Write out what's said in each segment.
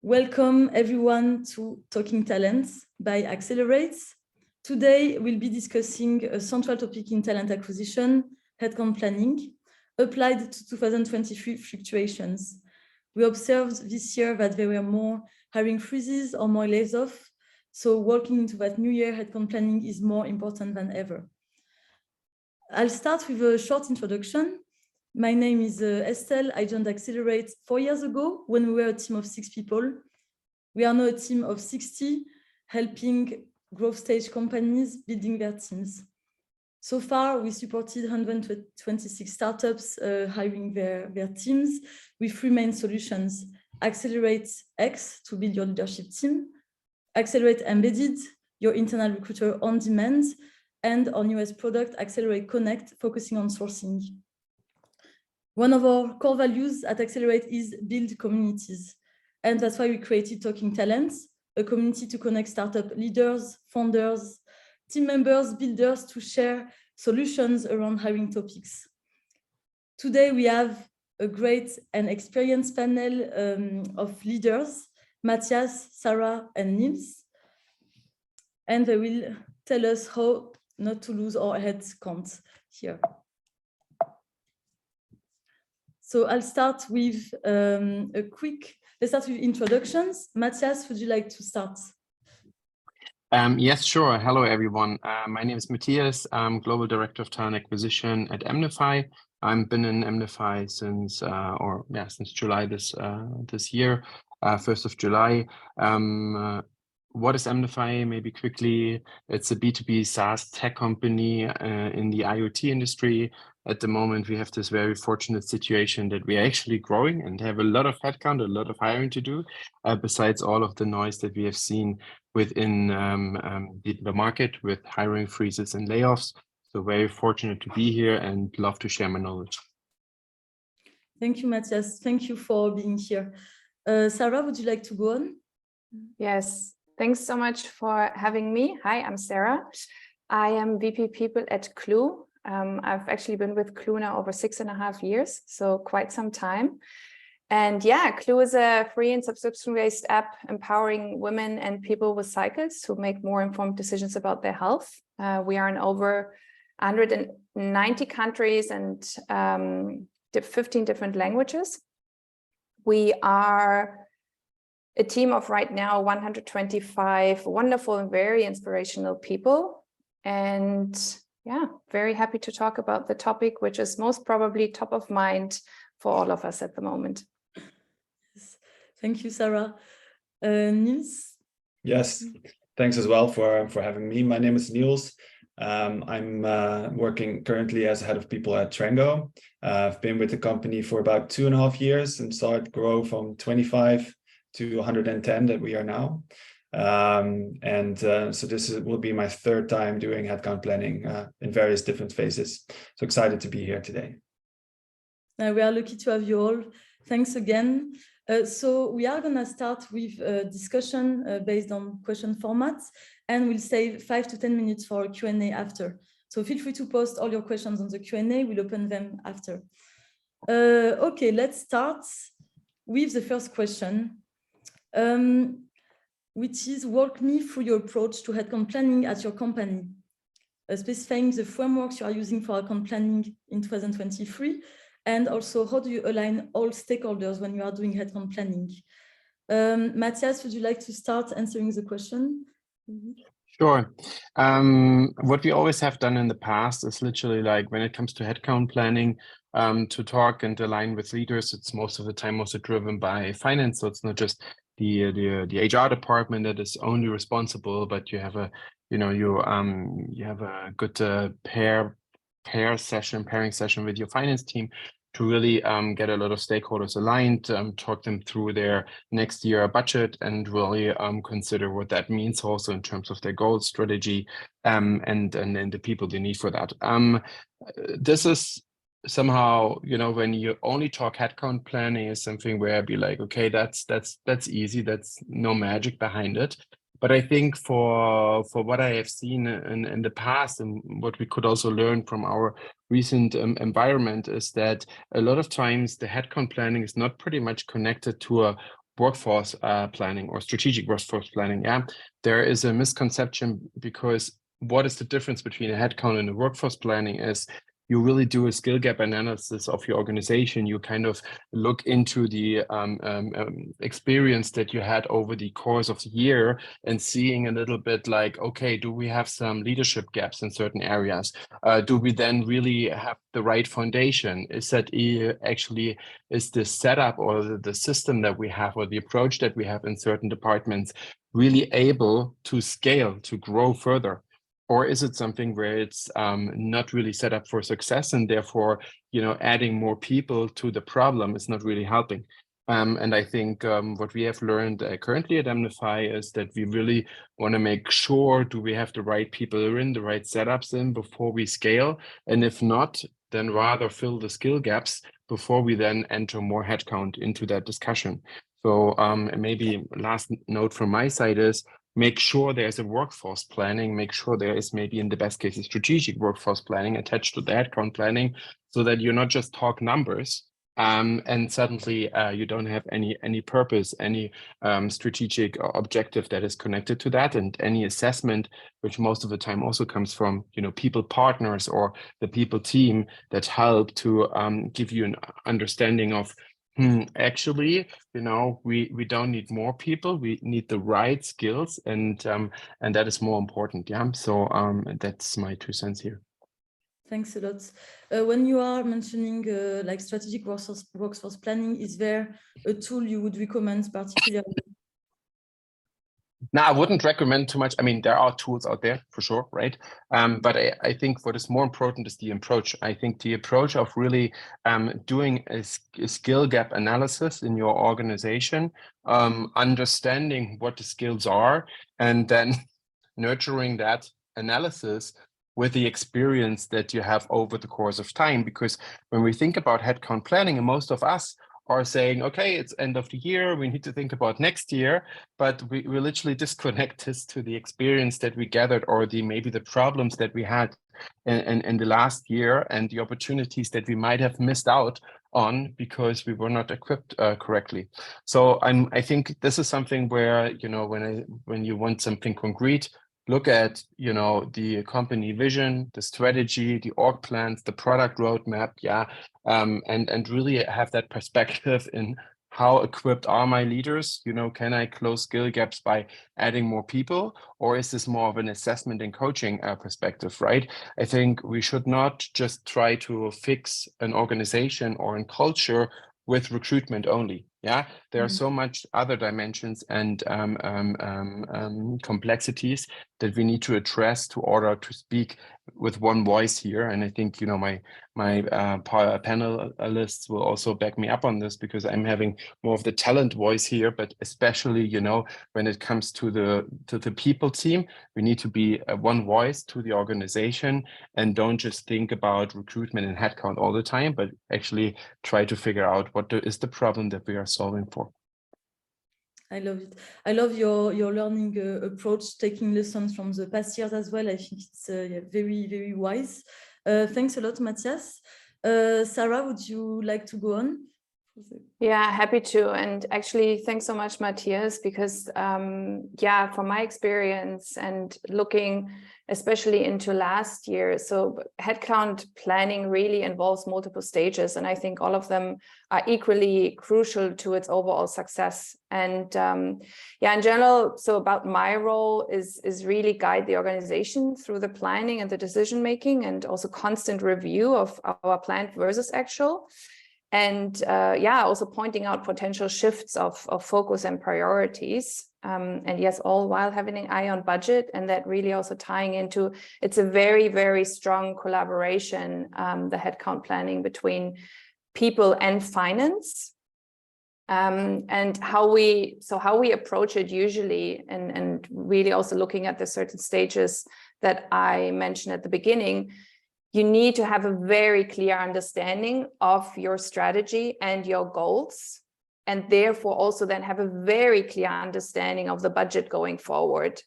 Welcome everyone to Talking Talents by Accelerate. Today we'll be discussing a central topic in talent acquisition, headcount planning, applied to 2023 fluctuations. We observed this year that there were more hiring freezes or more layoffs, so walking into that new year, headcount planning is more important than ever. I'll start with a short introduction. My name is Estelle. I joined Accelerate 4 years ago when we were a team of 6 people. We are now a team of 60, helping growth stage companies building their teams. So far, we supported 126 startups hiring their teams with 3 main solutions: Accelerate X to build your leadership team, Accelerate Embedded, your internal recruiter on demand, and our newest product, Accelerate Connect, focusing on sourcing. One of our core values at Accelerate is build communities. And that's why we created Talking Talents, a community to connect startup leaders, founders, team members, builders to share solutions around hiring topics. Today, we have a great and experienced panel of leaders, Matthias, Sarah, and Niels. And they will tell us how not to lose our headcount here. So I'll start with let's start with introductions. Matthias, would you like to start? Yes, sure. Hello, everyone. My name is Matthias. I'm Global Director of Talent Acquisition at EMnify. I've been in EMnify since July this year, 1st of July. What is EMnify? Maybe quickly, it's a B2B SaaS tech company in the IoT industry. At the moment, we have this very fortunate situation that we are actually growing and have a lot of headcount, a lot of hiring to do, besides all of the noise that we have seen within the market with hiring freezes and layoffs. So very fortunate to be here and love to share my knowledge. Thank you, Matthias. Thank you for being here. Sarah, would you like to go on? Yes, thanks so much for having me. Hi, I'm Sarah. I am VP People at Clue. I've actually been with Clue now over 6.5 years, so quite some time. And yeah, Clue is a free and subscription-based app empowering women and people with cycles to make more informed decisions about their health. We are in over 190 countries and 15 different languages. We are a team of right now 125 wonderful and very inspirational people. And yeah, very happy to talk about the topic, which is most probably top of mind for all of us at the moment. Thank you, Sarah. Niels? Yes, thanks as well for having me. My name is Niels. I'm working currently as head of people at Trengo. I've been with the company for about 2.5 years and saw it grow from 25 to 110 that we are now. So this will be my 3rd time doing headcount planning in various different phases. So excited to be here today. We are lucky to have you all. Thanks again. So we are going to start with a discussion based on question formats, and we'll save 5 to 10 minutes for a Q&A after. So feel free to post all your questions on the Q&A. We'll open them after. Okay, let's start with the first question. Which is, walk me through your approach to headcount planning at your company, specifying the frameworks you are using for headcount planning in 2023, and also how do you align all stakeholders when you are doing headcount planning? Matthias, would you like to start answering the question? Sure. What we always have done in the past is literally like when it comes to headcount planning, to talk and align with leaders, it's most of the time also driven by finance. So it's not just the HR department that is only responsible, but you have a good pairing session with your finance team to really get a lot of stakeholders aligned, talk them through their next year budget, and really consider what that means also in terms of their goals, strategy, and the people they need for that. This is somehow, when you only talk headcount planning is something where I'd be like, okay, that's easy. That's no magic behind it. But I think for what I have seen in the past and what we could also learn from our recent environment is that a lot of times the headcount planning is not pretty much connected to a workforce planning or strategic workforce planning. Yeah, there is a misconception, because what is the difference between a headcount and a workforce planning is you really do a skill gap analysis of your organization. You kind of look into the experience that you had over the course of the year and seeing a little bit like, okay, do we have some leadership gaps in certain areas? Do we then really have the right foundation? Is that actually, is the setup or the system that we have or the approach that we have in certain departments really able to scale, to grow further? Or is it something where it's not really set up for success, and therefore, adding more people to the problem is not really helping? And I think what we have learned currently at EMnify is that we really want to make sure, do we have the right people in, the right setups in before we scale? And if not, then rather fill the skill gaps before we then enter more headcount into that discussion. So maybe last note from my side is, make sure there's a workforce planning, make sure there is maybe in the best case a strategic workforce planning attached to the headcount planning, so that you're not just talk numbers and suddenly you don't have any purpose, any strategic objective that is connected to that, and any assessment, which most of the time also comes from people partners or the people team that help to give you an understanding of, actually, we don't need more people. We need the right skills, and that is more important. Yeah. So that's my 2 cents here. Thanks a lot. When you are mentioning like strategic workforce planning, is there a tool you would recommend particularly? No, I wouldn't recommend too much. I mean, there are tools out there for sure, right? But I think what is more important is the approach. I think the approach of really doing a skill gap analysis in your organization, understanding what the skills are, and then nurturing that analysis with the experience that you have over the course of time. Because when we think about headcount planning, and most of us are saying, okay, it's end of the year, we need to think about next year, but we literally disconnect this to the experience that we gathered, or maybe the problems that we had in the last year, and the opportunities that we might have missed out on because we were not equipped correctly. So I think this is something where, when you want something concrete, look at, the company vision, the strategy, the org plans, the product roadmap, and really have that perspective in how equipped are my leaders? Can I close skill gaps by adding more people, or is this more of an assessment and coaching perspective, right? I think we should not just try to fix an organization or a culture with recruitment only. Yeah, there are so much other dimensions and complexities that we need to address to order to speak with one voice here. And I think my panelists will also back me up on this, because I'm having more of the talent voice here, but especially when it comes to the people team, we need to be one voice to the organization, and don't just think about recruitment and headcount all the time, but actually try to figure out what is the problem that we are solving for. I love it. I love your learning approach, taking lessons from the past years as well. I think it's very, very wise. Thanks a lot, Matthias. Sarah, would you like to go on? Yeah, happy to. And actually, thanks so much, Matthias, because from my experience and looking especially into last year, so headcount planning really involves multiple stages, and I think all of them are equally crucial to its overall success. And in general, so about my role is really guide the organization through the planning and the decision making, and also constant review of our planned versus actual. And also pointing out potential shifts of focus and priorities. And yes, all while having an eye on budget, and that really also tying into, it's a very, very strong collaboration, the headcount planning between people and finance. And how we approach it usually, and really also looking at the certain stages that I mentioned at the beginning. You need to have a very clear understanding of your strategy and your goals, and therefore also then have a very clear understanding of the budget going forward.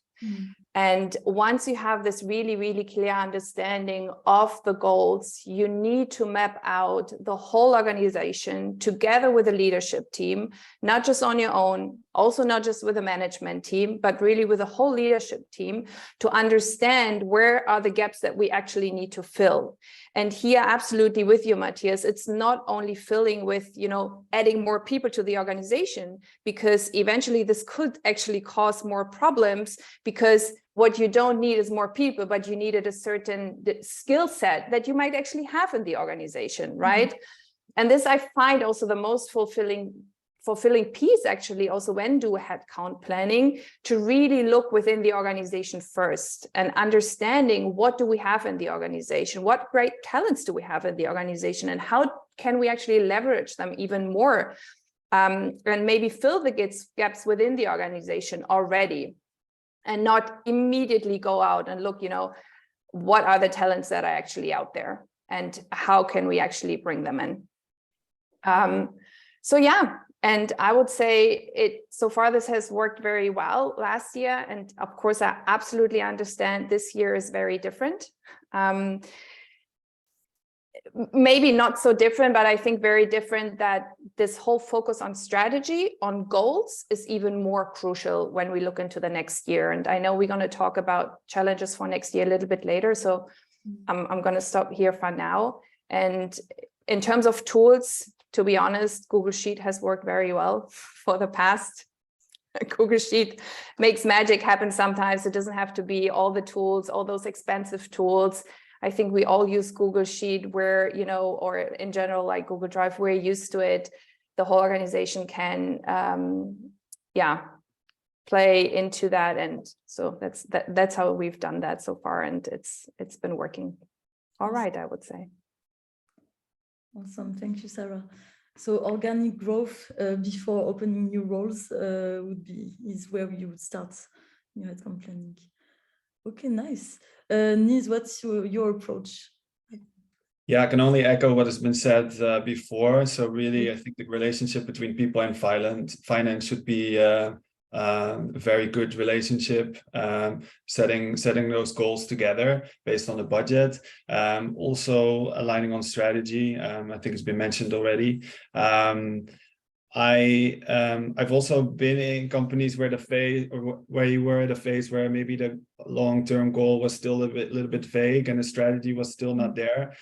And once you have this really, really clear understanding of the goals, you need to map out the whole organization together with the leadership team, not just on your own, also not just with the management team, but really with the whole leadership team to understand where are the gaps that we actually need to fill. And here, absolutely with you, Matthias, it's not only filling with, adding more people to the organization, because eventually this could actually cause more problems, because what you don't need is more people, but you needed a certain skill set that you might actually have in the organization, right? Mm-hmm. And this I find also the most fulfilling piece, actually, also when do headcount planning, to really look within the organization first and understanding what do we have in the organization, what great talents do we have in the organization, and how can we actually leverage them even more, and maybe fill the gaps within the organization already, and not immediately go out and look, what are the talents that are actually out there and how can we actually bring them in. So yeah, and I would say so far this has worked very well last year. And of course, I absolutely understand this year is very different. Maybe not so different, but I think very different, that this whole focus on strategy, on goals, is even more crucial when we look into the next year. And I know we're going to talk about challenges for next year a little bit later. So I'm going to stop here for now. And in terms of tools, to be honest, Google Sheet has worked very well for the past. Google Sheet makes magic happen sometimes. It doesn't have to be all the tools, all those expensive tools. I think we all use Google Sheet where, or in general, like Google Drive, we're used to it. The whole organization can, play into that. And so that's how we've done that so far. And it's been working all right, I would say. Awesome. Thank you, Sarah. So organic growth before opening new roles is where you would start your headcount planning. Okay, nice. Niels, what's your approach? Yeah, I can only echo what has been said before. So really, I think the relationship between people and finance should be a very good relationship, setting those goals together based on the budget, also aligning on strategy. I think it's been mentioned already. I've also been in companies where you were at a phase where maybe the long-term goal was still a little bit vague and the strategy was still not there.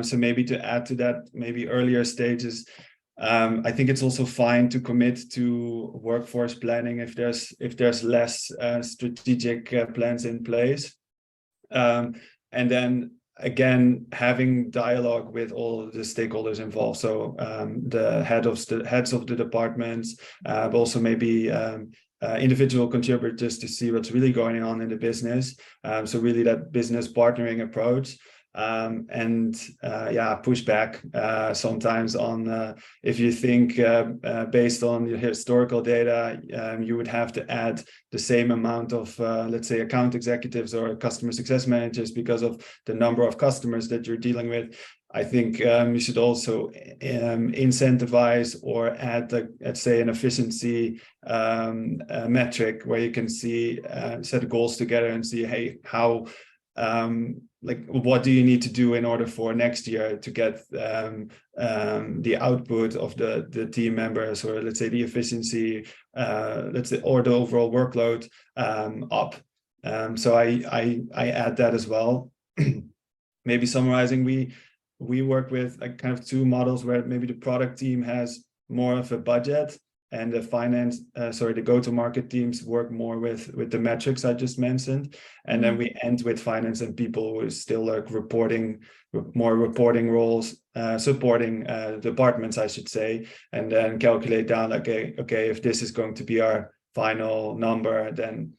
So maybe to add to that, maybe earlier stages, I think it's also fine to commit to workforce planning if there's less strategic plans in place, and then again, having dialogue with all the stakeholders involved. So the heads of the departments, but also maybe individual contributors to see what's really going on in the business. So really that business partnering approach. Push back sometimes on if you think based on your historical data, you would have to add the same amount of, let's say, account executives or customer success managers because of the number of customers that you're dealing with. I think you should also incentivize or add, let's say, an efficiency metric where you can see, set goals together and see, hey, how what do you need to do in order for next year to get the output of the team members, or let's say the efficiency, or the overall workload up. So I add that as well. Maybe summarizing, we work with kind of two models where maybe the product team has more of a budget and the go-to-market teams work more with the metrics I just mentioned. And then we end with finance and people who are still reporting roles, supporting departments, I should say, and then calculate down, okay, if this is going to be our final number, then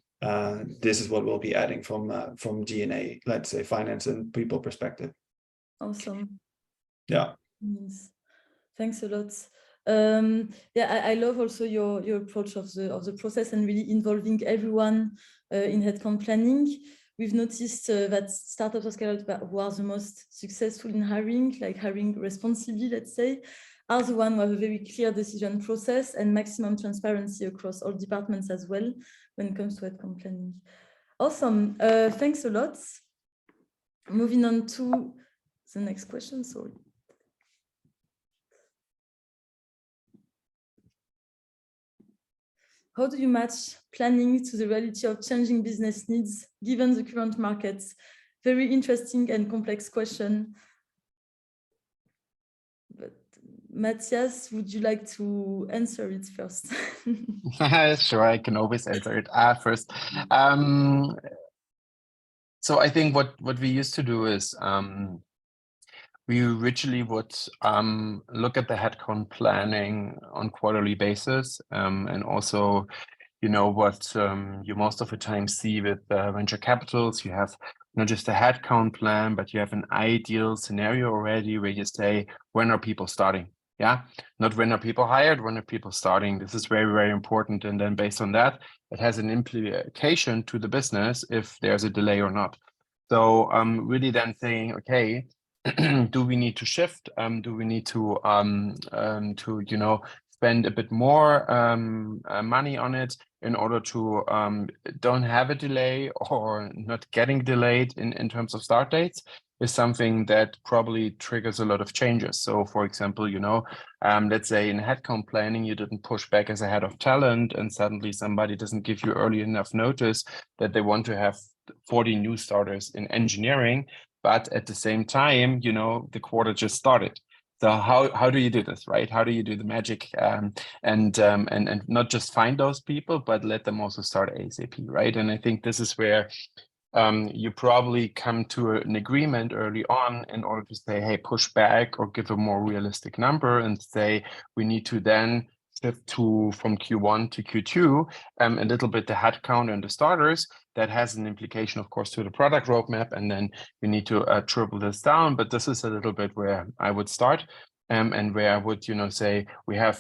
this is what we'll be adding from G&A, let's say, finance and people perspective. Awesome. Yeah. Thanks a lot. I love also your approach of the process and really involving everyone in headcount planning. We've noticed that startups or scale-ups who are the most successful in hiring, like hiring responsibly, let's say, are the ones who have a very clear decision process and maximum transparency across all departments as well when it comes to headcount planning. Awesome. Thanks a lot. Moving on to the next question. Sorry. How do you match planning to the reality of changing business needs, given the current markets? Very interesting and complex question. But Matthias, would you like to answer it first? Sure, I can always answer it first. So I think what we used to do is we originally would look at the headcount planning on quarterly basis, and also, you know, what you most of the time see with venture capitals. You have not just a headcount plan, but you have an ideal scenario already where you say, when are people starting? Yeah, not when are people hired, when are people starting? This is very, very important. And then based on that, it has an implication to the business if there's a delay or not. So really then saying, okay, do we need to shift? Do we need to you know, spend a bit more money on it in order to don't have a delay or not getting delayed in terms of start dates? Is something that probably triggers a lot of changes. So for example, you know, let's say in headcount planning, you didn't push back as a head of talent and suddenly somebody doesn't give you early enough notice that they want to have 40 new starters in engineering, but at the same time, you know, the quarter just started. So how do you do this, right? How do you do the magic and not just find those people, but let them also start ASAP, right? And I think this is where you probably come to an agreement early on in order to say, hey, push back or give a more realistic number and say, we need to then shift from Q1 to Q2, a little bit the headcount and the starters. That has an implication, of course, to the product roadmap, and then we need to triple this down. But this is a little bit where I would start, and where I would, you know, say we have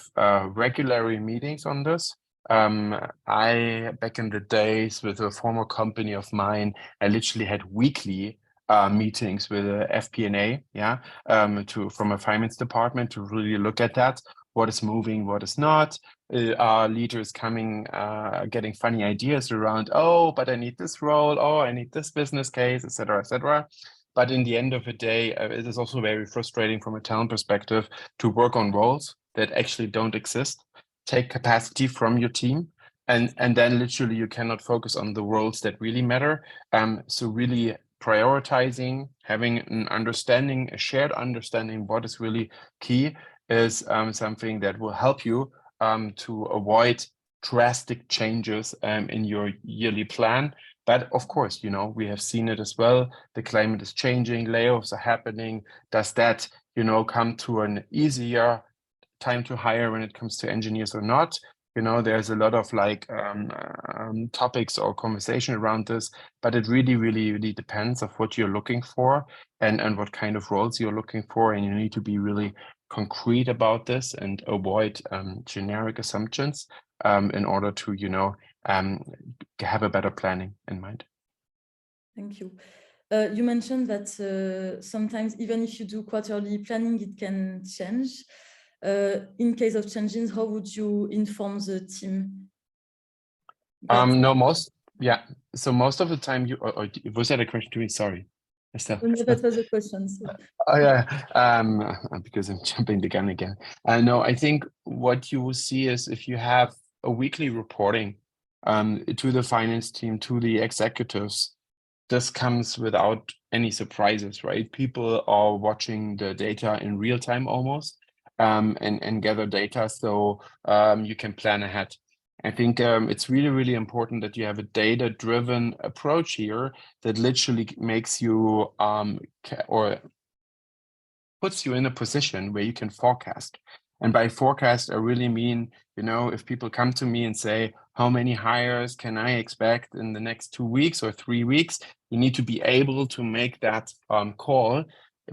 regular meetings on this. I, back in the days with a former company of mine, I literally had weekly meetings with FP&A, yeah, from a finance department to really look at that. What is moving, what is not. Our leaders coming, getting funny ideas around, oh, but I need this role, oh, I need this business case, etc., etc. But in the end of the day, it is also very frustrating from a talent perspective to work on roles that actually don't exist, take capacity from your team, and then literally you cannot focus on the roles that really matter. So really prioritizing, having an understanding, a shared understanding what is really key is something that will help you to avoid drastic changes in your yearly plan. But of course, you know, we have seen it as well. The climate is changing, layoffs are happening. Does that, you know, come to an easier time to hire when it comes to engineers or not? You know, there's a lot of like topics or conversation around this, but it really, really, really depends of what you're looking for and what kind of roles you're looking for. And you need to be really concrete about this and avoid generic assumptions in order to, you know, have a better planning in mind. Thank you. You mentioned that sometimes even if you do quarterly planning, it can change. In case of changes, how would you inform the team? No, so most of the time you, or was that a question to me? Sorry, Estelle. No, that was a question. So. Oh yeah, because I'm jumping the gun again. No, I think what you will see is if you have a weekly reporting to the finance team, to the executives, this comes without any surprises, right? People are watching the data in real time almost, and gather data, so you can plan ahead. I think it's really, really important that you have a data-driven approach here that literally makes you or puts you in a position where you can forecast. And by forecast, I really mean, you know, if people come to me and say, how many hires can I expect in the next 2 weeks or 3 weeks? You need to be able to make that call.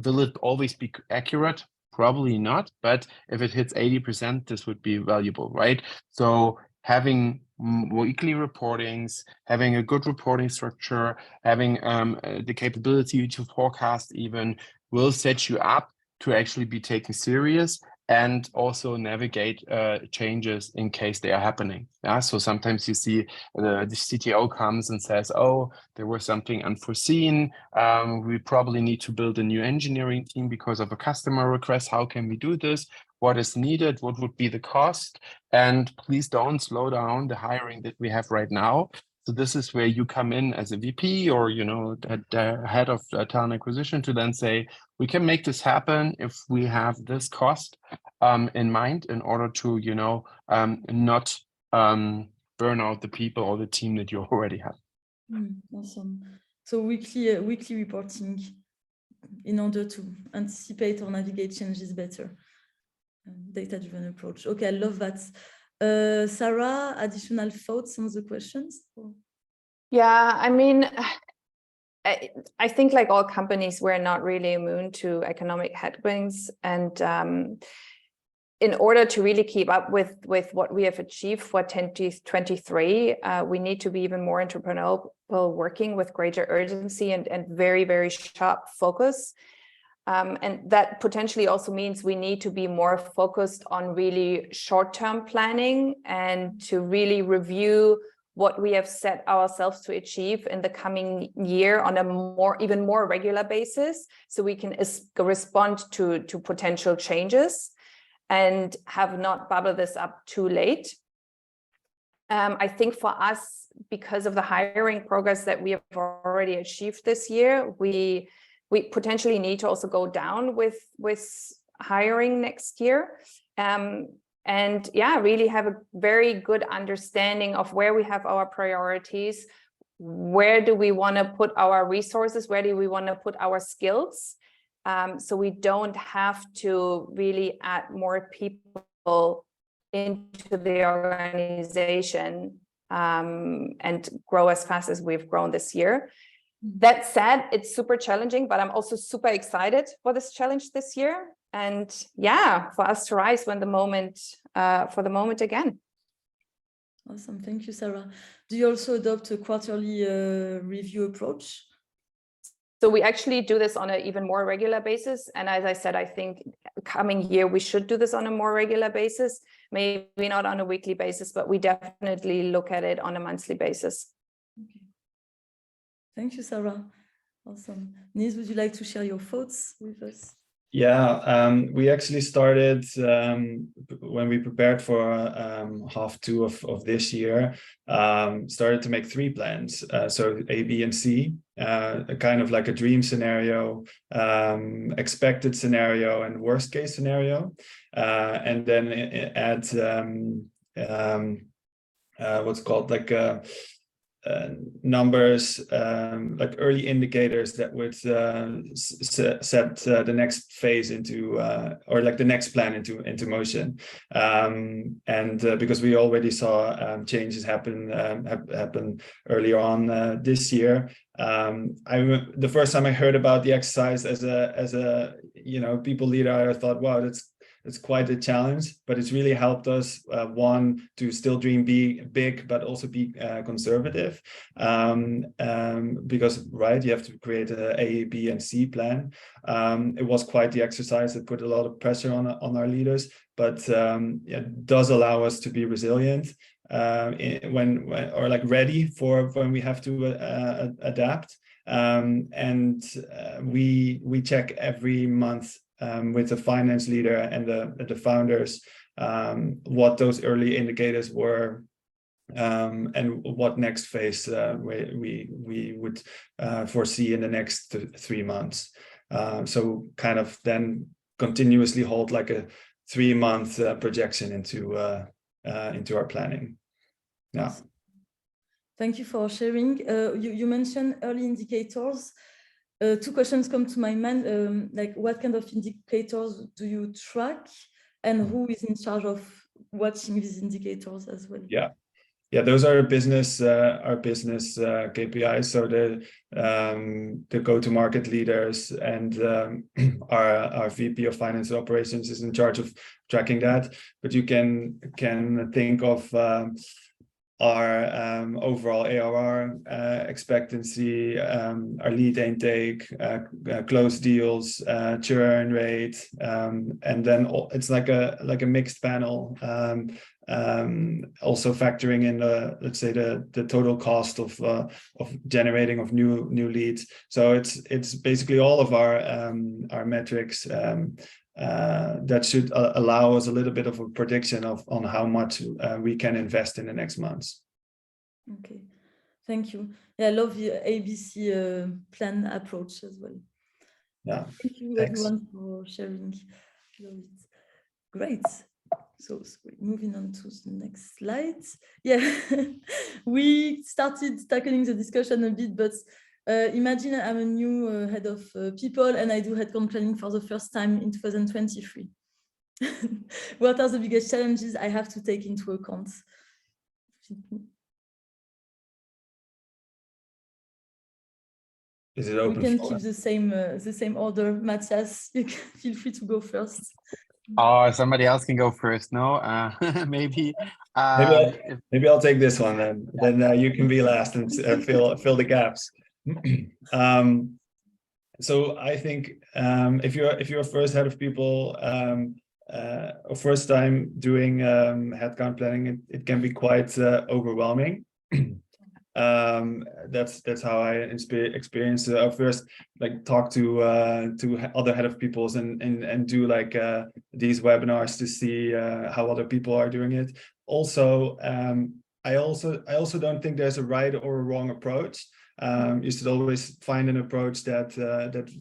Will it always be accurate? Probably not, but if it hits 80%, this would be valuable, right? So having weekly reportings, having a good reporting structure, having the capability to forecast even will set you up to actually be taken serious and also navigate changes in case they are happening. Yeah, so sometimes you see the CTO comes and says, oh, there was something unforeseen. We probably need to build a new engineering team because of a customer request. How can we do this? What is needed? What would be the cost? And please don't slow down the hiring that we have right now. So this is where you come in as a VP or, you know, the head of talent acquisition to then say, we can make this happen if we have this cost in mind in order to, you know, not burn out the people or the team that you already have. Awesome. So weekly reporting in order to anticipate or navigate changes better. Data-driven approach. Okay, I love that. Sarah, additional thoughts on the questions? Yeah, I mean, I think like all companies, we're not really immune to economic headwinds. And in order to really keep up with what we have achieved for 2023, we need to be even more entrepreneurial, working with greater urgency and very, very sharp focus. And that potentially also means we need to be more focused on really short-term planning and to really review what we have set ourselves to achieve in the coming year on a even more regular basis, so we can respond to potential changes and have not bubbled this up too late. I think for us, because of the hiring progress that we have already achieved this year, we potentially need to also go down with hiring next year. And yeah, really have a very good understanding of where we have our priorities, where do we want to put our resources, where do we want to put our skills, so we don't have to really add more people into the organization and grow as fast as we've grown this year. That said, it's super challenging, but I'm also super excited for this challenge this year. And yeah, for us to rise when the moment again. Awesome, thank you, Sarah. Do you also adopt a quarterly review approach? So we actually do this on an even more regular basis. And as I said, I think coming year, we should do this on a more regular basis, maybe not on a weekly basis, but we definitely look at it on a monthly basis. Okay. Thank you, Sarah. Awesome. Niels, would you like to share your thoughts with us? Yeah, we actually started when we prepared for half two of this year, started to make 3 plans. So A, B, and C, kind of like a dream scenario, expected scenario, and worst case scenario. And then add what's called like numbers, like early indicators that would set the next phase into or like the next plan into motion. And because we already saw changes happen earlier on this year. The first time I heard about the exercise as a people leader, I thought, wow, it's quite a challenge, but it's really helped us, one, to still dream big, but also be conservative, because, right, you have to create a B, and C plan. It was quite the exercise that put a lot of pressure on our leaders, but it does allow us to be resilient when ready for when we have to adapt. And we check every month with the finance leader and the founders, what those early indicators were, and what next phase we would foresee in the next 3 months. So kind of then continuously hold like a 3-month projection into our planning. Yeah. Thank you for sharing. You mentioned early indicators. 2 questions come to my mind, like what kind of indicators do you track, and who is in charge of watching these indicators as well? Yeah, those are our business KPIs. So the go-to-market leaders and our VP of Finance and Operations is in charge of tracking that. But you can think of our overall ARR expectancy, our lead intake, close deals, churn rate, and then it's like a mixed panel. Also factoring in let's say the total cost of generating of new leads. So it's basically all of our metrics that should allow us a little bit of a prediction on how much we can invest in the next months. Okay, thank you. Yeah, I love the ABC plan approach as well. Yeah, thank you thanks. everyone for sharing. Love it. Great. So moving on to the next slide. Yeah, we started tackling the discussion a bit, but imagine I'm a new head of people and I do headcount planning for the first time in 2023. What are the biggest challenges I have to take into account? Is it open? We can keep the same order. Matthias, you can feel free to go first. Oh, somebody else can go first. No, maybe. Maybe I'll take this one then. Then you can be last and fill the gaps. So I think if you're a first head of people, or first time doing headcount planning, it can be quite overwhelming. That's how I experienced it. I first like talk to other head of peoples and do like these webinars to see how other people are doing it. Also, I also don't think there's a right or a wrong approach. You should always find an approach that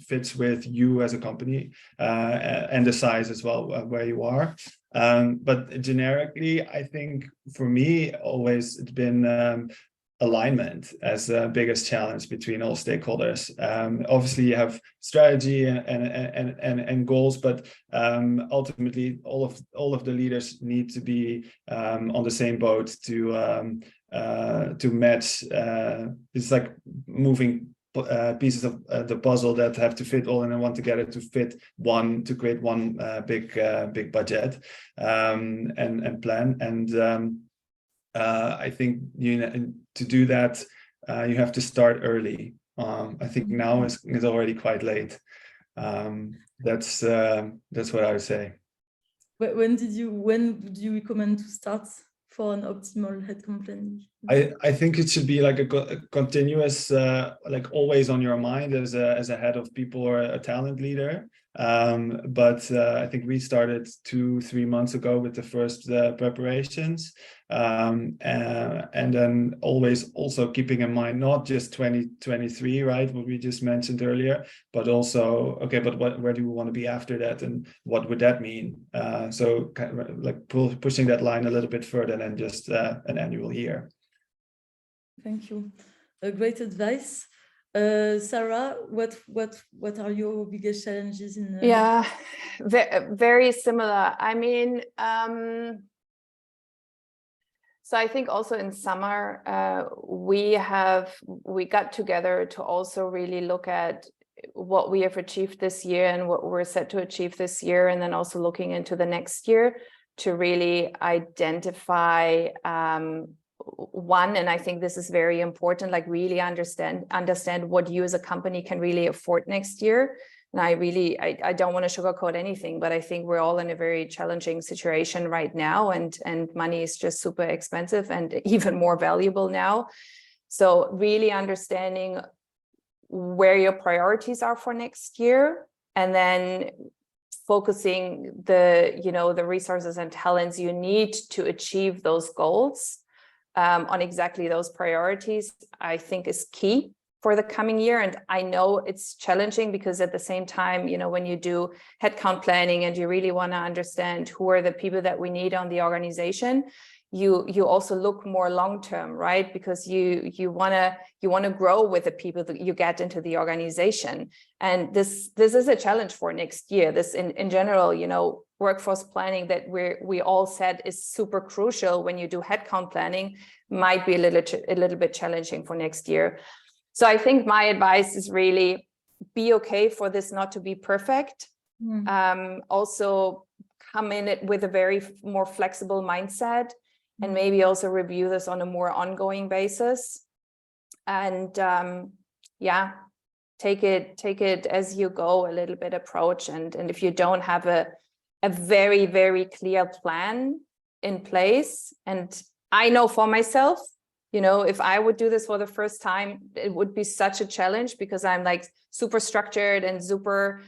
fits with you as a company and the size as well where you are. But generically, I think for me, always it's been alignment as the biggest challenge between all stakeholders. Obviously, you have strategy and goals, but ultimately, all of the leaders need to be on the same boat to match. It's like moving pieces of the puzzle that have to fit all in one together to create one big budget and plan. And I think to do that, you have to start early. I think now is already quite late. That's what I would say. When would you recommend to start for an optimal headcount planning? I think it should be like a continuous, like always on your mind as a head of people or a talent leader. But I think we started 2-3 months ago with the first preparations, and then always also keeping in mind not just 2023, right, what we just mentioned earlier, but also okay, but where do we want to be after that, and what would that mean? So kind of like pushing that line a little bit further than just an annual year. Thank you. Great advice. Sarah, what are your biggest challenges in? Yeah, very similar. I mean, so I think also in summer we got together to also really look at what we have achieved this year and what we're set to achieve this year, and then also looking into the next year to really identify one, and I think this is very important, like really understand what you as a company can really afford next year. And I don't want to sugarcoat anything, but I think we're all in a very challenging situation right now, and money is just super expensive and even more valuable now. So really understanding where your priorities are for next year, and then focusing the resources and talents you need to achieve those goals on exactly those priorities, I think is key for the coming year. And I know it's challenging because at the same time, when you do headcount planning and you really want to understand who are the people that we need on the organization, you also look more long-term, right? Because you want to grow with the people that you get into the organization. And this is a challenge for next year. This in general, workforce planning that we all said is super crucial when you do headcount planning might be a little bit challenging for next year. So I think my advice is really be okay for this not to be perfect. Also come in it with a very more flexible mindset. and maybe also review this on a more ongoing basis. And yeah, take it as you go, a little bit approach. And if you don't have a very, very clear plan in place, and I know for myself, you know, if I would do this for the first time, it would be such a challenge because I'm like super structured and super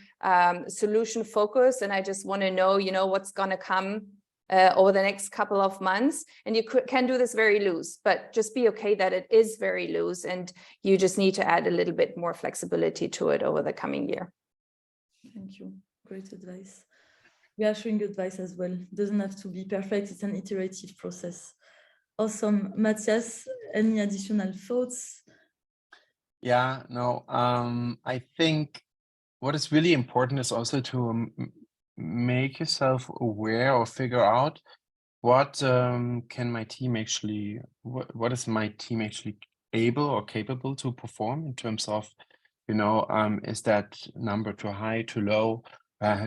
solution focused. And I just want to know, you know, what's going to come over the next couple of months. And you can do this very loose, but just be okay that it is very loose. And you just need to add a little bit more flexibility to it over the coming year. Thank you. Great advice. We are showing advice as well. It doesn't have to be perfect. It's an iterative process. Awesome. Matthias, any additional thoughts? Yeah, no, I think what is really important is also to make yourself aware or figure out what can my team actually, what is my team actually able or capable to perform in terms of, you know, is that number too high, too low?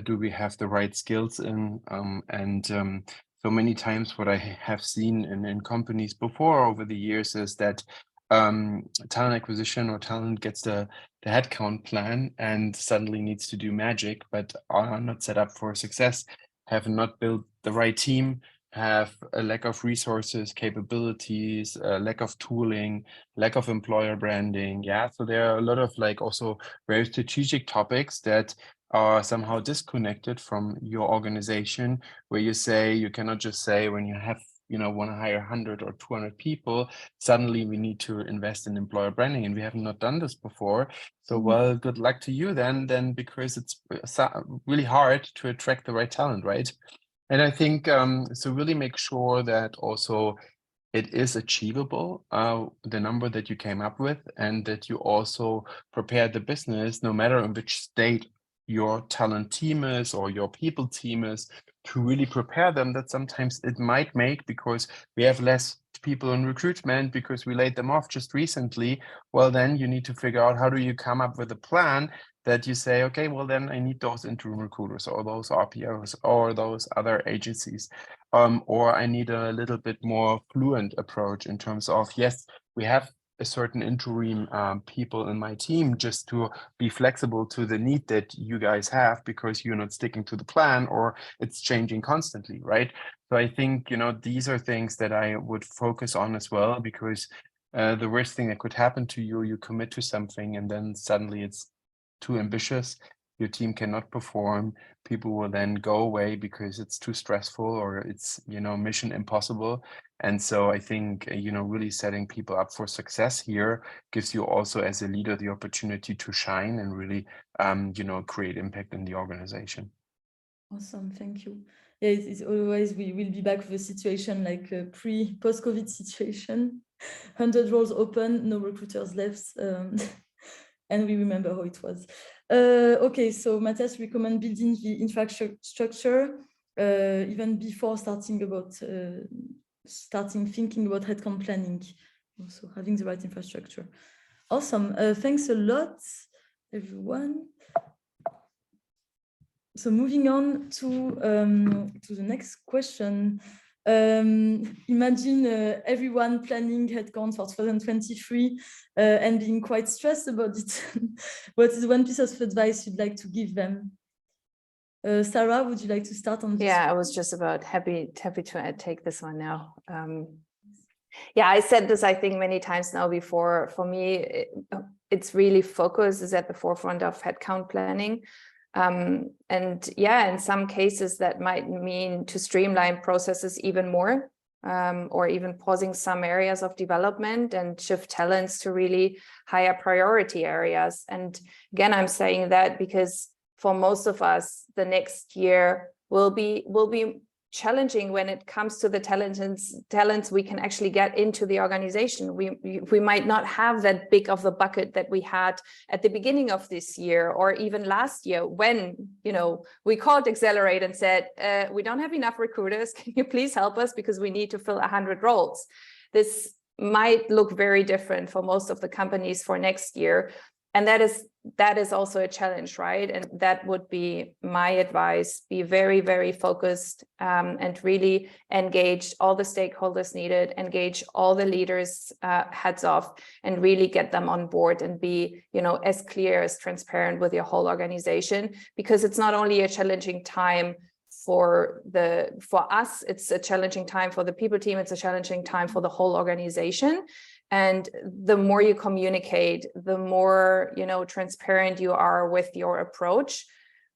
Do we have the right skills in? So many times what I have seen in companies before over the years is that talent acquisition or talent gets the headcount plan and suddenly needs to do magic, but are not set up for success, have not built the right team, have a lack of resources, capabilities, a lack of tooling, lack of employer branding. Yeah, so there are a lot of like also very strategic topics that are somehow disconnected from your organization, where you say, you cannot just say when you have, you know, want to hire 100 or 200 people, suddenly we need to invest in employer branding, and we have not done this before. So, well, good luck to you then because it's really hard to attract the right talent, right? And I think, so really make sure that also it is achievable, the number that you came up with, and that you also prepare the business, no matter in which state your talent team is or your people team is, to really prepare them that sometimes it might make, because we have less people in recruitment because we laid them off just recently. Well, then you need to figure out how do you come up with a plan that you say, okay, well, then I need those interim recruiters or those RPOs or those other agencies. Or I need a little bit more fluent approach in terms of, yes, we have a certain interim people in my team just to be flexible to the need that you guys have, because you're not sticking to the plan or it's changing constantly, right? So I think, you know, these are things that I would focus on as well, because the worst thing that could happen to you, you commit to something and then suddenly it's too ambitious, your team cannot perform, people will then go away because it's too stressful or it's, you know, mission impossible. And so I think, you know, really setting people up for success here gives you also as a leader the opportunity to shine and really, you know, create impact in the organization. Awesome, thank you. Yeah, it's always, we will be back with a situation like a post-COVID situation, 100 roles open, no recruiters left. And we remember how it was. Okay, so Matthias recommend building the infrastructure even before starting thinking about headcount planning. Also having the right infrastructure. Awesome. Thanks a lot, everyone. So moving on to the next question. Imagine everyone planning headcount for 2023 and being quite stressed about it. What is one piece of advice you'd like to give them? Sarah, would you like to start on this? Yeah, I was just about happy to take this one now. Yeah, I said this, I think, many times now before. For me, it's really focus is at the forefront of headcount planning. And yeah, in some cases that might mean to streamline processes even more, or even pausing some areas of development and shift talents to really higher priority areas. And again, I'm saying that because for most of us, the next year will be challenging when it comes to the talents we can actually get into the organization. We might not have that big of a bucket that we had at the beginning of this year or even last year when, you know, we called Accelerate and said, we don't have enough recruiters. Can you please help us because we need to fill 100 roles? This might look very different for most of the companies for next year. And that is also a challenge, right? And that would be my advice: be very, very focused, and really engage all the stakeholders needed, engage all the leaders heads off, and really get them on board and be, you know, as clear, as transparent with your whole organization, because it's not only a challenging time for us, it's a challenging time for the people team, it's a challenging time for the whole organization. And the more you communicate, the more, you know, transparent you are with your approach,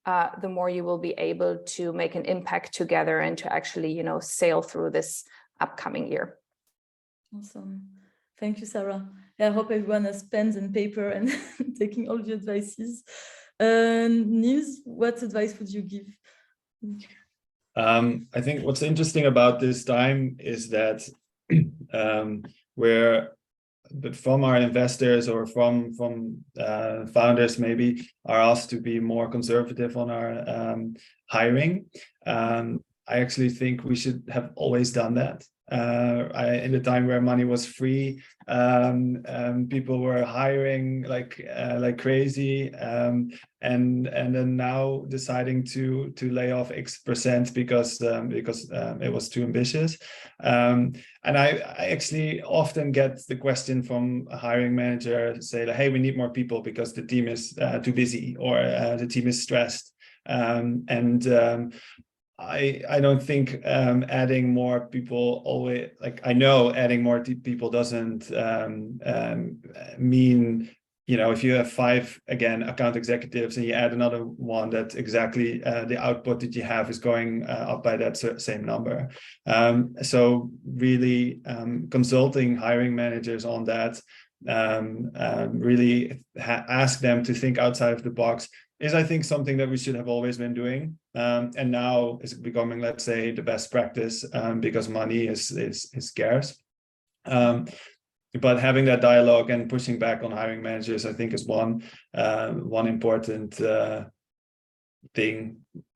the more you will be able to make an impact together and to actually, you know, sail through this upcoming year. Awesome. Thank you, Sarah. I hope everyone has pens and paper and taking all the advices. Niels, what advice would you give? I think what's interesting about this time is that but from our investors or from founders maybe are asked to be more conservative on our hiring. I actually think we should have always done that. In the time where money was free, people were hiring like crazy, and then now deciding to lay off X% because it was too ambitious. And I actually often get the question from a hiring manager say like, hey, we need more people because the team is too busy, or the team is stressed. I don't think adding more people always, like, I know adding more people doesn't mean, you know, if you have 5 account executives and you add another one, that exactly the output that you have is going up by that same number. So really consulting hiring managers on that, really ask them to think outside of the box, is I think something that we should have always been doing, and now is becoming, let's say, the best practice, because money is scarce. But having that dialogue and pushing back on hiring managers, I think, is one important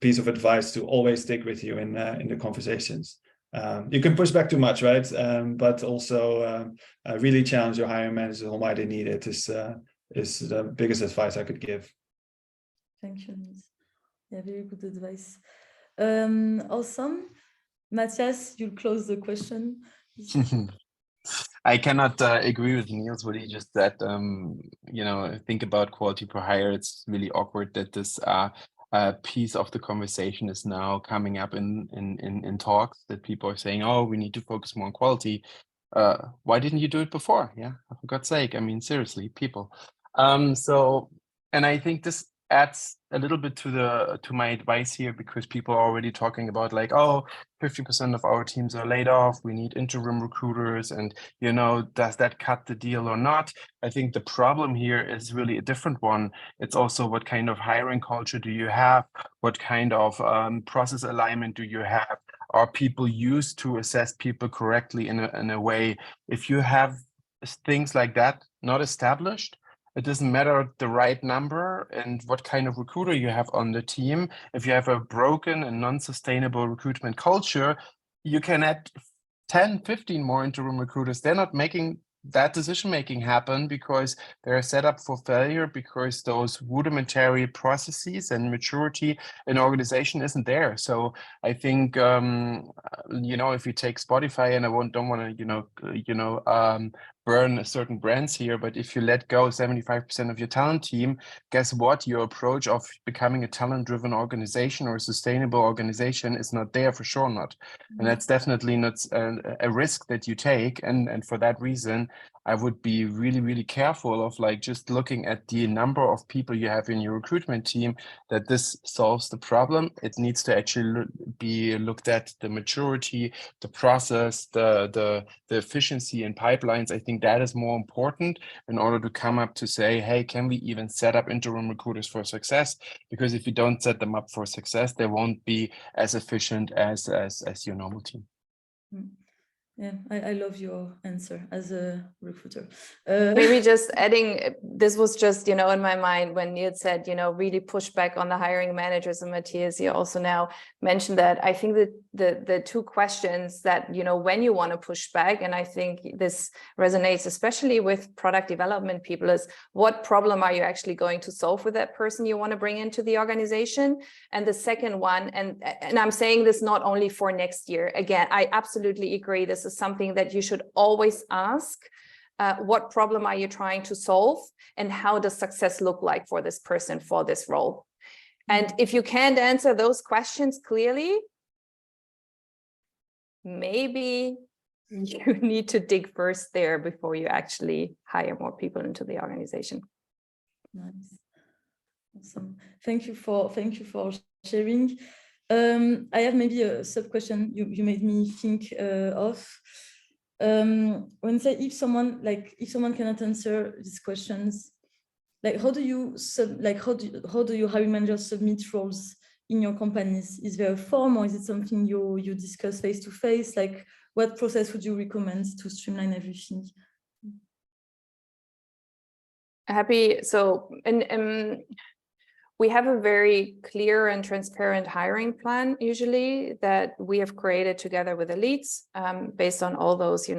piece of advice to always stick with you in the conversations. You can push back too much, right? But also really challenge your hiring managers on why they need it is the biggest advice I could give. Thank you, Niels. Yeah, very good advice. Awesome. Matthias, you'll close the question. I cannot agree with Niels what he just said. You know, think about quality per hire. It's really awkward that this piece of the conversation is now coming up in talks, that people are saying, oh, we need to focus more on quality. Why didn't you do it before? Yeah, for God's sake. I mean, seriously, people. And I think this adds a little bit to my advice here, because people are already talking about like, oh, 50% of our teams are laid off. We need interim recruiters, and, you know, does that cut the deal or not? I think the problem here is really a different one. It's also, what kind of hiring culture do you have? What kind of process alignment do you have? Are people used to assess people correctly in a way? If you have things like that not established, it doesn't matter the right number and what kind of recruiter you have on the team. If you have a broken and non-sustainable recruitment culture, you can add 10, 15 more interim recruiters. They're not making that decision-making happen because they're set up for failure, because those rudimentary processes and maturity in organization isn't there. So I think, you know, if you take Spotify, and I don't want to, burn certain brands here, but if you let go 75% of your talent team, guess what? Your approach of becoming a talent-driven organization or a sustainable organization is not there, for sure not. And that's definitely not a risk that you take. And for that reason, I would be really, really careful of like just looking at the number of people you have in your recruitment team, that this solves the problem. It needs to actually be looked at the maturity, the process, the efficiency in pipelines. I think that is more important in order to come up to say, hey, can we even set up interim recruiters for success? Because if you don't set them up for success, they won't be as efficient as your normal team. Yeah, I love your answer as a recruiter. Maybe just adding, this was just, in my mind when Niels said, really push back on the hiring managers, and Matthias, you also now mentioned that. I think that the two questions that, when you want to push back, and I think this resonates especially with product development people, is what problem are you actually going to solve with that person you want to bring into the organization? And the second one, and I'm saying this not only for next year, again, I absolutely agree, this is something that you should always ask. What problem are you trying to solve, and how does success look like for this person for this role? And if you can't answer those questions clearly, maybe you need to dig first there before you actually hire more people into the organization. Nice. Awesome. Thank you for sharing. I have maybe a sub question you made me think of. When say if someone cannot answer these questions, like how do you hiring managers submit roles in your companies? Is there a form, or is it something you discuss face to face? Like, what process would you recommend to streamline everything? Happy. So, we have a very clear and transparent hiring plan, usually, that we have created together with the leads, based on all those,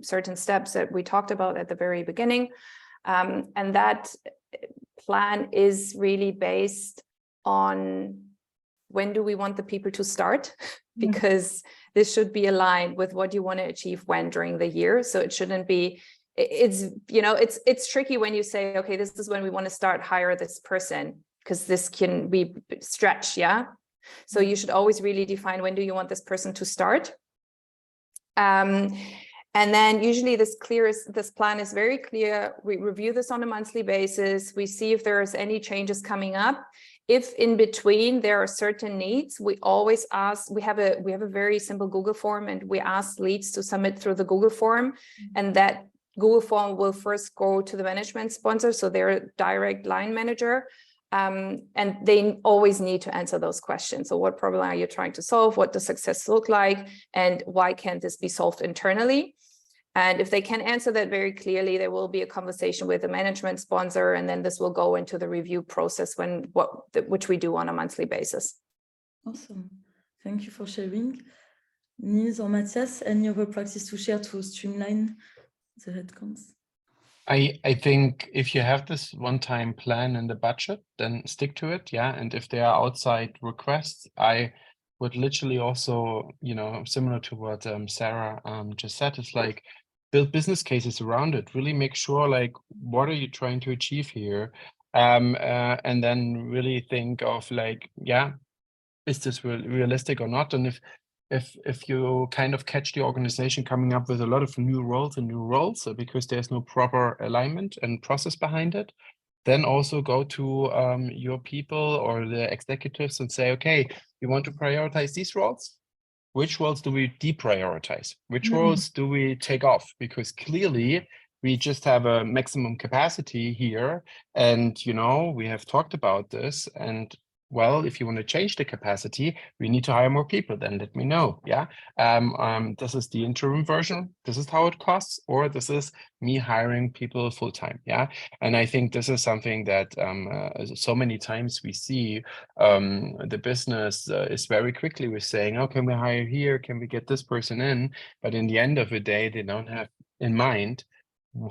certain steps that we talked about at the very beginning. And that plan is really based on when do we want the people to start, because this should be aligned with what you want to achieve when during the year. So it shouldn't be, it's tricky when you say, okay, this is when we want to start hire this person, because this can be stretched. Yeah. So you should always really define when do you want this person to start. And then usually this plan is very clear. We review this on a monthly basis. We see if there's any changes coming up. If in between there are certain needs, we always ask, we have a very simple Google form, and we ask leads to submit through the Google form, and that Google form will first go to the management sponsor, so their direct line manager, and they always need to answer those questions. So what problem are you trying to solve? What does success look like? And why can't this be solved internally? And if they can answer that very clearly, there will be a conversation with the management sponsor, and then this will go into the review process which we do on a monthly basis. Awesome. Thank you for sharing. Niels or Matthias, any other practice to share to streamline the headcounts? I think if you have this one-time plan in the budget, then stick to it. Yeah. And if there are outside requests, I would literally also, similar to what Sarah just said, it's like build business cases around it. Really make sure, like, what are you trying to achieve here? And then really think of, like, yeah, is this realistic or not? And if you kind of catch the organization coming up with a lot of new roles because there's no proper alignment and process behind it, then also go to your people or the executives and say, okay, you want to prioritize these roles? Which roles do we deprioritize? Which roles do we take off? Because clearly we just have a maximum capacity here. And, we have talked about this. And well, if you want to change the capacity, we need to hire more people, then let me know. Yeah. This is the interim version. This is how it costs, or this is me hiring people full time. Yeah. And I think this is something that so many times we see the business is very quickly with saying, oh, can we hire here? Can we get this person in? But in the end of the day, they don't have in mind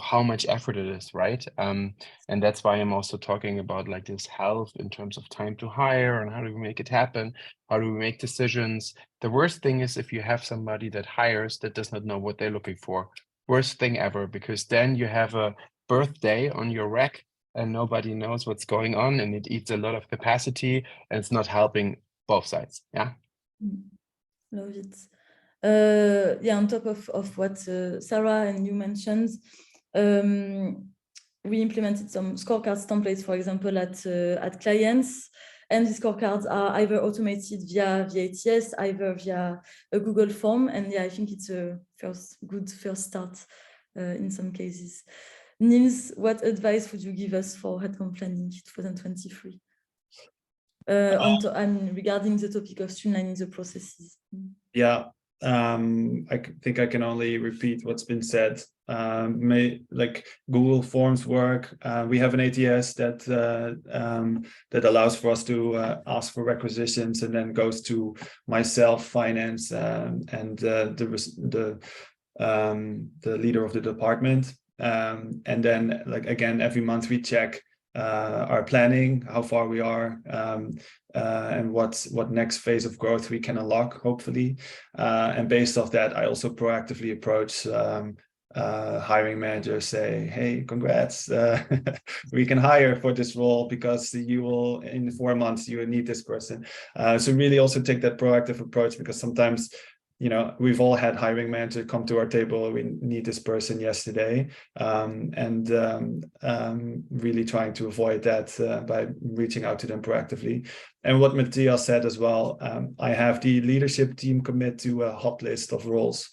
how much effort it is, right? And that's why I'm also talking about like this health in terms of time to hire and how do we make it happen? How do we make decisions? The worst thing is if you have somebody that hires that does not know what they're looking for. Worst thing ever, because then you have a birthday on your rack and nobody knows what's going on, and it eats a lot of capacity and it's not helping both sides. Yeah. Love it. Yeah, on top of what Sarah and you mentioned, we implemented some scorecards templates, for example, at clients, and the scorecards are either automated via ATS, either via a Google form, and yeah, I think it's a good first start in some cases. Niels, what advice would you give us for headcount planning 2023? Regarding the topic of streamlining the processes. Yeah. I think I can only repeat what's been said. Like Google Forms work. We have an ATS that allows for us to ask for requisitions, and then goes to myself, finance, and the leader of the department. And then, like, again, every month we check our planning, how far we are, and what next phase of growth we can unlock, hopefully. And based off that, I also proactively approach hiring managers, say, hey, congrats, we can hire for this role because you will, in 4 months, you will need this person. So really also take that proactive approach, because sometimes, you know, we've all had hiring manager come to our table, we need this person yesterday, and really trying to avoid that by reaching out to them proactively. And what Matthias said as well, I have the leadership team commit to a hot list of roles.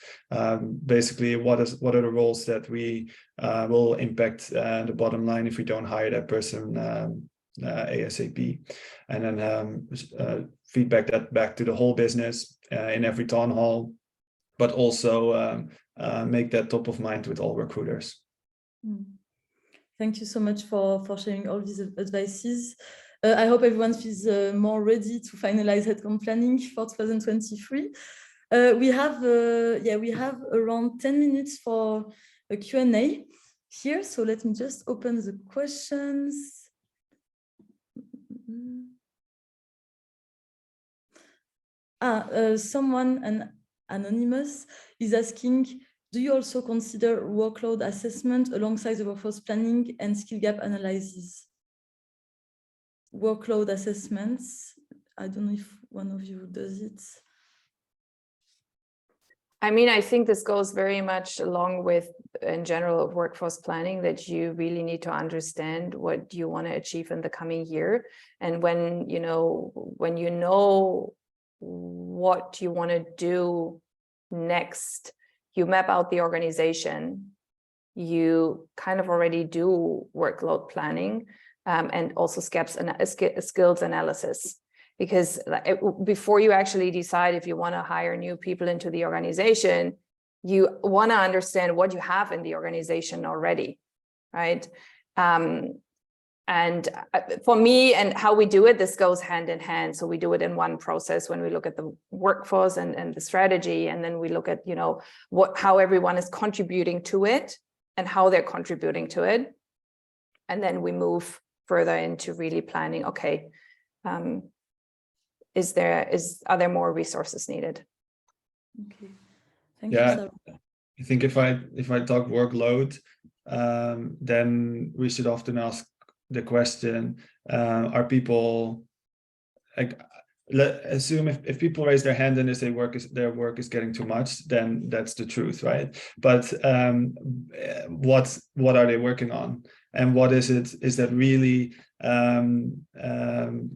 Basically, what are the roles that we will impact the bottom line if we don't hire that person ASAP, and then feedback that back to the whole business in every town hall, but also make that top of mind with all recruiters. Thank you so much for sharing all these advices. I hope everyone feels more ready to finalize headcount planning for 2023. We have around 10 minutes for a Q&A here. So let me just open the questions. Someone, an anonymous, is asking, do you also consider workload assessment alongside the workforce planning and skill gap analysis? Workload assessments, I don't know if one of you does it. I mean, I think this goes very much along with, in general, workforce planning, that you really need to understand what you want to achieve in the coming year. And when you know what you want to do next, you map out the organization, you kind of already do workload planning, and also skills analysis. Because before you actually decide if you want to hire new people into the organization, you want to understand what you have in the organization already, right? And for me, and how we do it, this goes hand in hand. So we do it in one process when we look at the workforce and the strategy, and then we look at, you know, how everyone is contributing to it and how they're contributing to it. And then we move further into really planning, okay, are there more resources needed? Okay, thank you, Sarah. I think if I talk workload, then we should often ask the question, are people, like, assume if people raise their hand and they say their work is getting too much, then that's the truth, right? But what are they working on, and what is that really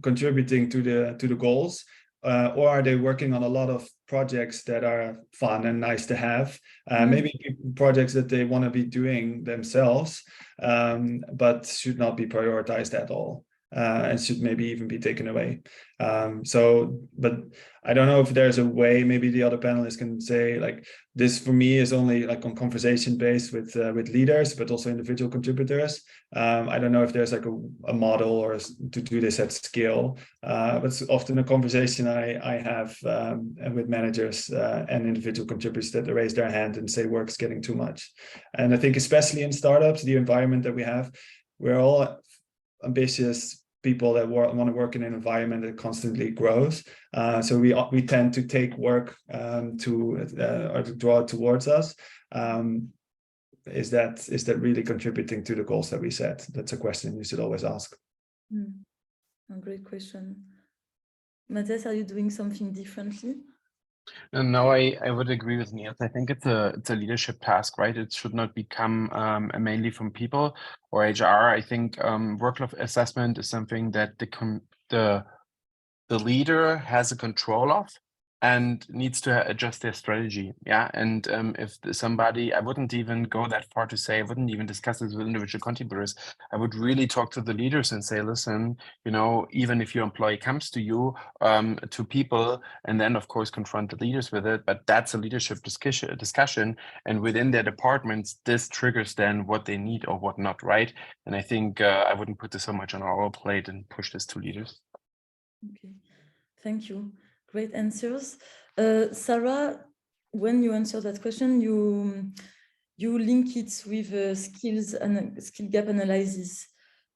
contributing to the goals, or are they working on a lot of projects that are fun and nice to have, maybe projects that they want to be doing themselves, but should not be prioritized at all, and should maybe even be taken away. But I don't know if there's a way, maybe the other panelists can say, like, this for me is only like on conversation based with leaders, but also individual contributors. I don't know if there's like a model or to do this at scale, but it's often a conversation I have with managers and individual contributors that raise their hand and say work's getting too much. And I think especially in startups, the environment that we have, we're all ambitious people that want to work in an environment that constantly grows. So we tend to take work or to draw it towards us. Is that really contributing to the goals that we set? That's a question you should always ask. A great question. Matthias, are you doing something differently? No, I would agree with Niels. I think it's a leadership task, right? It should not become mainly from people or HR. I think workload assessment is something that the leader has a control of, and needs to adjust their strategy. Yeah. And if somebody, I wouldn't even go that far to say, I wouldn't even discuss this with individual contributors. I would really talk to the leaders and say, listen, you know, even if your employee comes to you, to people, and then of course confront the leaders with it, but that's a leadership discussion. And within their departments, this triggers then what they need or what not, right? And I think I wouldn't put this so much on our plate and push this to leaders. Okay, thank you. Great answers. Sarah, when you answer that question, you link it with skills and skill gap analysis.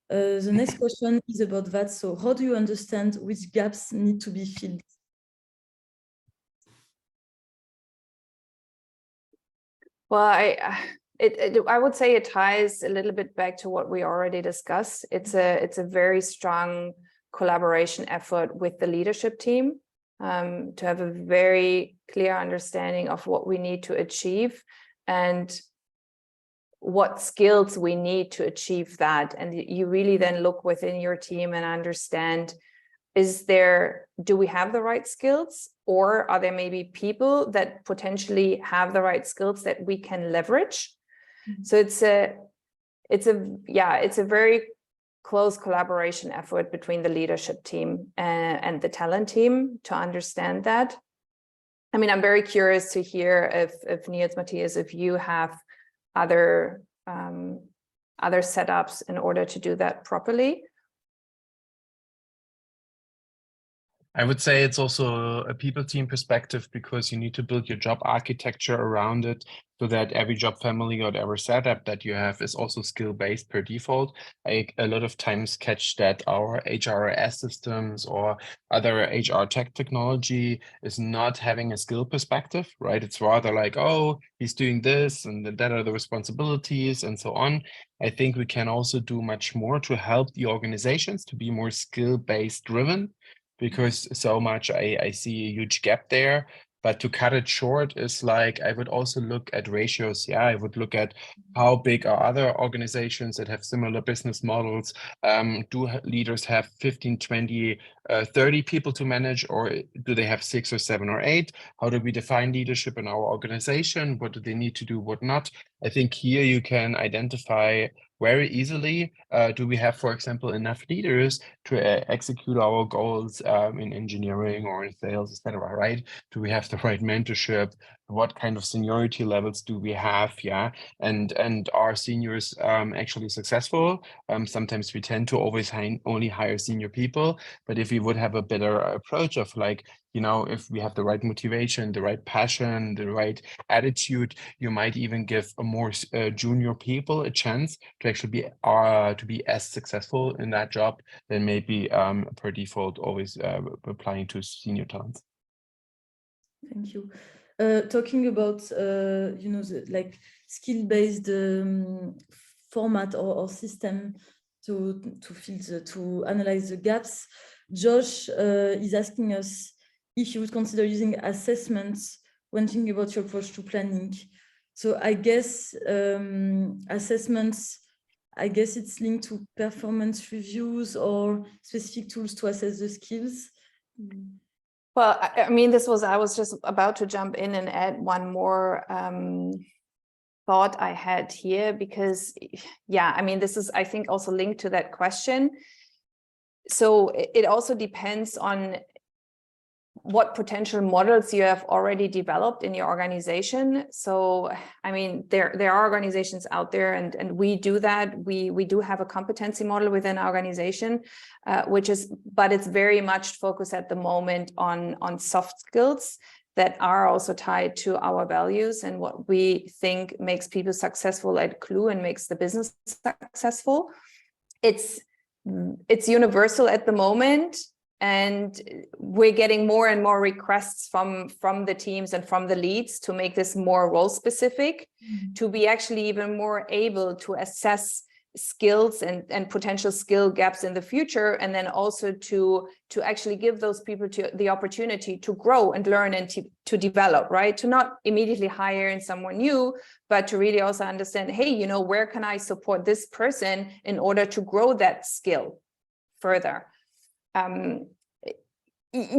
The next question is about that. So how do you understand which gaps need to be filled? Well, I would say it ties a little bit back to what we already discussed. It's a very strong collaboration effort with the leadership team, to have a very clear understanding of what we need to achieve and what skills we need to achieve that. And you really then look within your team and understand, do we have the right skills, or are there maybe people that potentially have the right skills that we can leverage? Mm-hmm. So it's a very close collaboration effort between the leadership team and the talent team to understand that. I mean, I'm very curious to hear if Niels, Matthias, if you have other setups in order to do that properly. I would say it's also a people team perspective, because you need to build your job architecture around it so that every job family or every setup that you have is also skill-based per default. I a lot of times catch that our HRS systems or other HR technology is not having a skill perspective, right? It's rather like, oh, he's doing this and that are the responsibilities and so on. I think we can also do much more to help the organizations to be more skill-based driven, because so much I see a huge gap there. But to cut it short is like, I would also look at ratios. Yeah, I would look at how big are other organizations that have similar business models. Do leaders have 15, 20, 30 people to manage, or do they have 6 or 7 or 8? How do we define leadership in our organization? What do they need to do, what not? I think here you can identify very easily, do we have, for example, enough leaders to execute our goals in engineering or in sales, etc., right? Do we have the right mentorship? What kind of seniority levels do we have? Yeah, and are seniors actually successful? Sometimes we tend to always only hire senior people, but if we would have a better approach of like, you know, if we have the right motivation, the right passion, the right attitude, you might even give a more junior people a chance to actually be as successful in that job than maybe per default always applying to senior talents. Thank you. Talking about you know, like skill-based format or system to analyze the gaps, Josh is asking us if you would consider using assessments when thinking about your approach to planning. So I guess assessments, I guess it's linked to performance reviews or specific tools to assess the skills. Well, I mean, I was just about to jump in and add one more thought I had here, because, yeah, I mean, this is, I think, also linked to that question. So it also depends on what potential models you have already developed in your organization. So, I mean, there are organizations out there, and we do that. We do have a competency model within our organization, but it's very much focused at the moment on soft skills that are also tied to our values and what we think makes people successful at Clue and makes the business successful. It's universal at the moment. And we're getting more and more requests from the teams and from the leads to make this more role specific, to be actually even more able to assess skills and potential skill gaps in the future, and then also to actually give those people the opportunity to grow and learn and to develop, right? To not immediately hire in someone new, but to really also understand, hey, you know, where can I support this person in order to grow that skill further?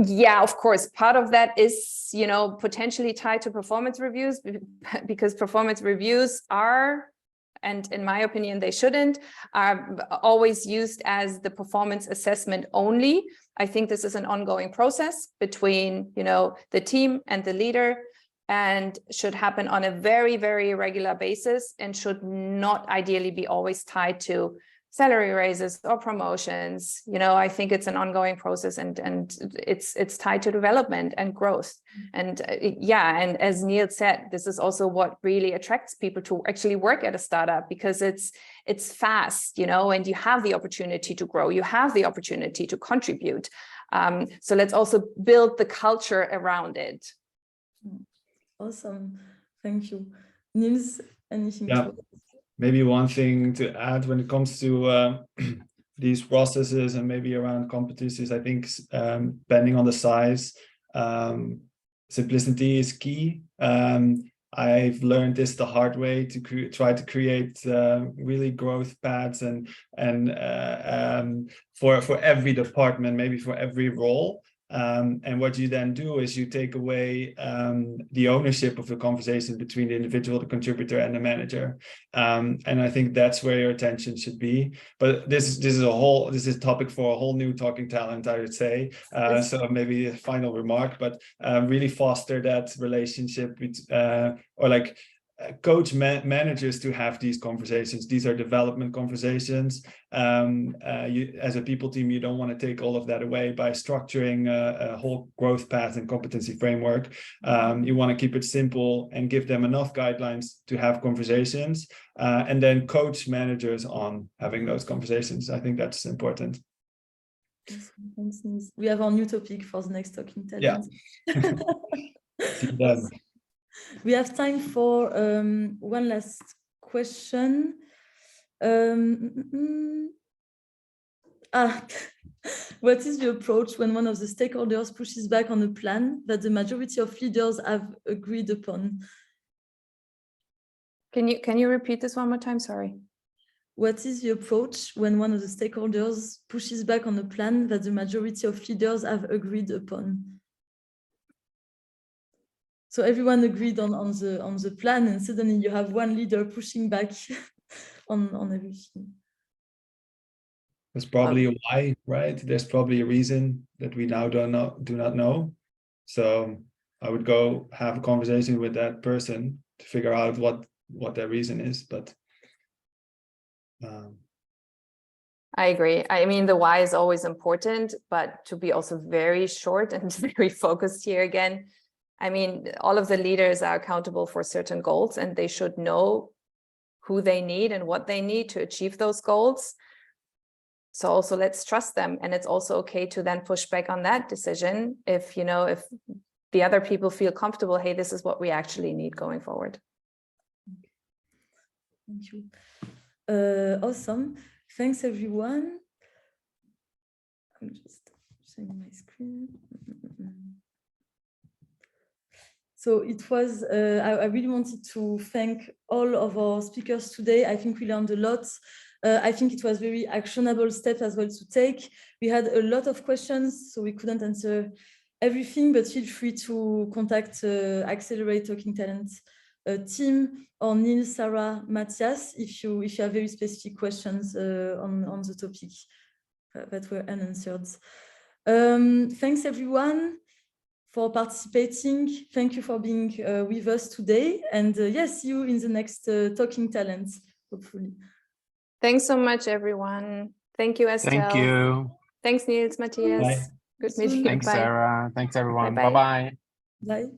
Yeah, of course. Part of that is, you know, potentially tied to performance reviews, because performance reviews are, and in my opinion, they shouldn't, are always used as the performance assessment only. I think this is an ongoing process between, you know, the team and the leader, and should happen on a very, very regular basis, and should not ideally be always tied to salary raises or promotions. You know, I think it's an ongoing process, and it's tied to development and growth. And yeah, and as Niels said, this is also what really attracts people to actually work at a startup, because it's fast, you know, and you have the opportunity to grow, you have the opportunity to contribute. So let's also build the culture around it. Awesome, thank you. Niels, anything Yeah. to add? Maybe one thing to add when it comes to these processes and maybe around competencies, I think depending on the size, simplicity is key. I've learned this the hard way, to try to create really growth paths and for every department, maybe for every role. And what you then do is you take away the ownership of the conversation between the individual, the contributor, and the manager. And I think that's where your attention should be. But this is a topic for a whole new talking talent, I would say. So maybe a final remark, but really foster that relationship with, or like coach managers to have these conversations. These are development conversations. As a people team, you don't want to take all of that away by structuring a whole growth path and competency framework. You want to keep it simple and give them enough guidelines to have conversations, and then coach managers on having those conversations. I think that's important. We have our new topic for the next talking talent. Yeah. See you then. We have time for one last question. What is the approach when one of the stakeholders pushes back on a plan that the majority of leaders have agreed upon? Can you repeat this one more time? Sorry. What is the approach when one of the stakeholders pushes back on a plan that the majority of leaders have agreed upon? So everyone agreed on the plan, and suddenly you have one leader pushing back on everything. There's probably a why, right? There's probably a reason that we now do not know. So I would go have a conversation with that person to figure out what their reason is. But I agree. I mean, the why is always important, but to be also very short and very focused here again. I mean, all of the leaders are accountable for certain goals, and they should know who they need and what they need to achieve those goals. So also let's trust them. And it's also okay to then push back on that decision if, you know, if the other people feel comfortable, hey, this is what we actually need going forward. Thank you. Awesome. Thanks, everyone. I'm just sharing my screen. So it was, I really wanted to thank all of our speakers today. I think we learned a lot. I think it was very actionable step as well to take. We had a lot of questions, so we couldn't answer everything, but feel free to contact Accelerate Talking Talent team or Niels, Sarah, Matthias, if you have very specific questions on the topic that were unanswered. Thanks everyone for participating. Thank you for being with us today, and yes, see you in the next Talking Talents, hopefully. Thanks so much, everyone. Thank you, Estelle. Thank you. Thanks, Niels, Matthias. Bye. Good meeting you. Thanks, Bye. Sarah. Thanks, everyone. Bye-bye. Bye-bye. Bye.